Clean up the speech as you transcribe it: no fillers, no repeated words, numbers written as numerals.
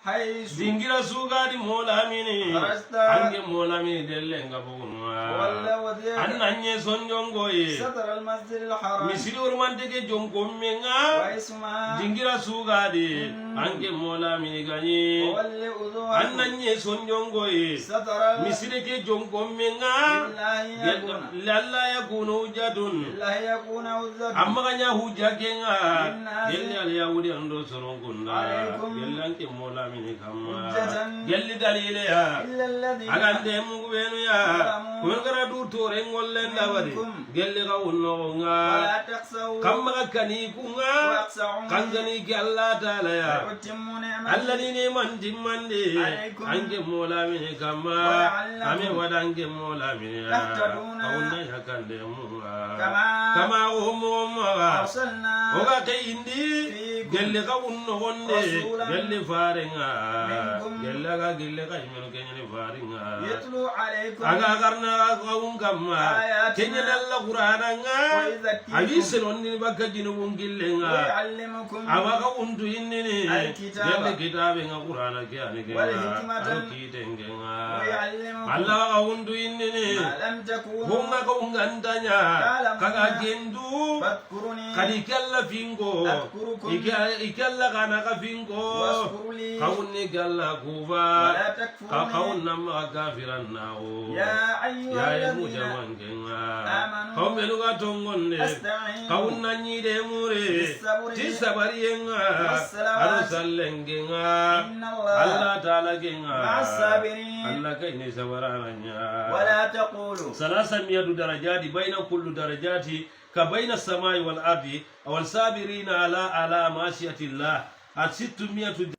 حيث dingira suga di mola mini ange mola mini delle ngabunwa annanye sonjongo ye ستر المسجد الحرام misiri urmante ke jonko menga واسمها dingira suga di ange mola mini gani وولي أذوها annanye sonjongo ye ستر misiri ke jonko menga lalla yakunu hujjatun لله يكون عزة amma ganya hujja kenga yelle al yahudi ando sorongunna yelle anke mola mini kamma yelle dalile ya إلا الذين agande mungu benu ya kun kara du tore ngolle ndawari gelle ga wonno nga ولا تخسوا kamma ga kani kunga واقسعوا kangani ki Allah taala ya وأتموا نعمتي alladini man timmande anke mola mini kamma ame wadange mola mini ya awunna yakande munga kama umma أرسلنا oga kay indi gelle ka wonno wonde gelle farenga gelle ga imeno kenyani farenga يتلو عليكم aga garna kawun kamma kenya dalla qur'ana nga hadise nonni bakka jinu bungillenga ويعلمكم awa ka untu innini الكتاب gelle kitabe nga qur'ana ke anike والحكمة kitengenga ويعلمكم alla ka untu innini ما لم تكونوا hunga ka ungantanya kaga gendu فاذكروني kadi kalla fingo أذكركم ikalla kana ka fingo واشكروا لي kawunni kalla kuva ولا ka تكفروني kawunna ma kafiran nawo يا أيها ya mu الذين jamangenga آمنوا kawmenu ga tongonde أستعينوا kawunna nyide mure بالصبر ti sabariyenga والصلوات ado sallengenga إن الله Allah taala genga مع الصابرين Allah kay ne sabaranya ولا تقولوا ثلاثمائة درجات بين كل درجات كبين السماء والأرض والصابرين على ماشية الله 600